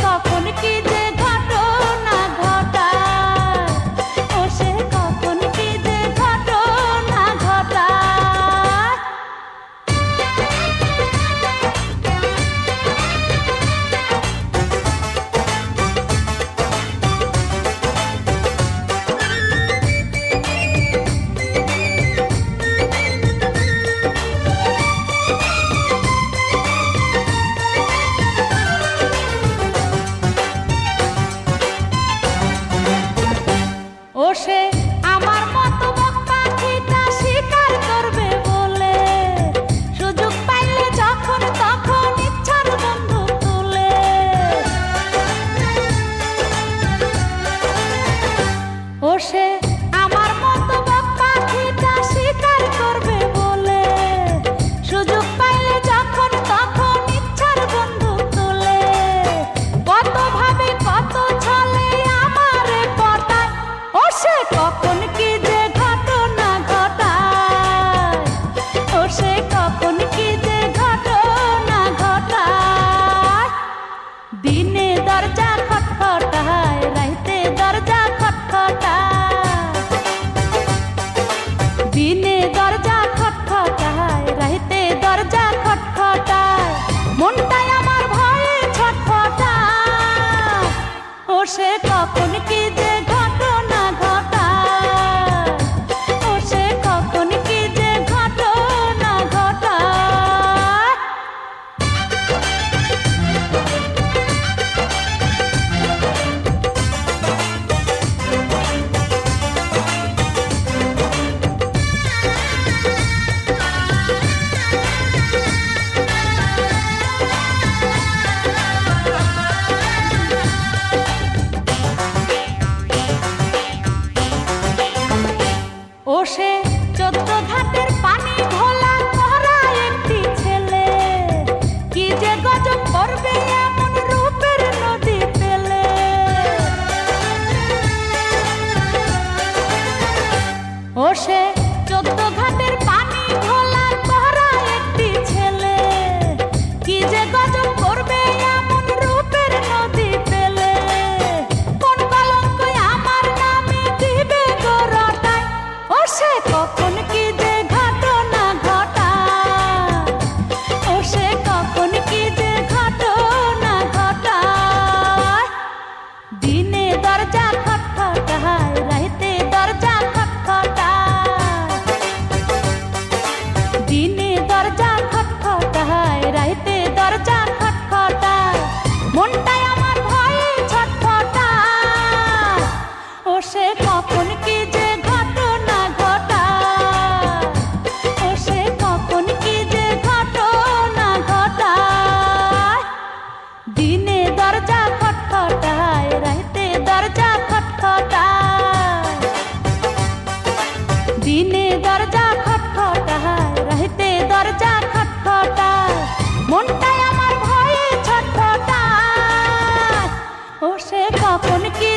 কখন কি যে ঘটনা ঘটায়, ও সে কখন কি যে ঘটনা ঘটায়। ও সে আমার মতো পাখিটা শিকার করবে বলে, সুযোগ পাইলে যখন তখন ইচ্ছার বন্ধু তুলে। ও সে আমার মতো পাখিটা শিকার করবে বলে, সুযোগ পাইলে যখন তখন ইচ্ছার বন্ধু তুলে। কত ভাবে কত ছলে আমারে পটায়, ও সে কখন কি যে ঘটনা ঘটায়, ও সে কখন কি যে ঘটনা ঘটায়। দিনে দরজা খটখটায়, রাইতে দরজা খটখটায়। দিনে দরজা খটখটায়, রাইতে দরজা খটখটায়। মনটাই আমার ভয়ে ছটফটায়, ও সে কখন কি যে ঘটনা ঘটায়, ও সে কখন কি যে ঘটনা ঘটায়। ও সে 14 ঘাটের পানি ভোলা করা একটি ছেলে, কি যে গজব করবে এমন রূপের নদী পেলে। ও সে 14 ঘাটের পানি ভোলা করা একটি ছেলে, কি যে গজব করবে এমন রূপের নদী পেলে। কোন কলঙ্ক আমার নামে দিবে গো রটায়, ও সে কখন কি যে ঘটনা ঘটায়, ও সে কখন কি যে ঘটনা ঘটায়। দিনে দরজা খটখটায়, রাইতে দরজা খটখটায়। দিনে দরজা খটখটায়, রাইতে দরজা খটখটায়। মনটাই আমার ভয়ে ছটফটায়, ও সে কখন কি যে ঘটনা ঘটায়, ও সে কখন কি যে ঘটনা ঘটায়। দিনে দরজা খটখটায়, রাইতে দরজা খটখটায়। দিনে দরজা খটখটায়, রাইতে দরজা খটখটায়। মনটাই আমার ভয়ে ছটফটায়, ও সে কখন কি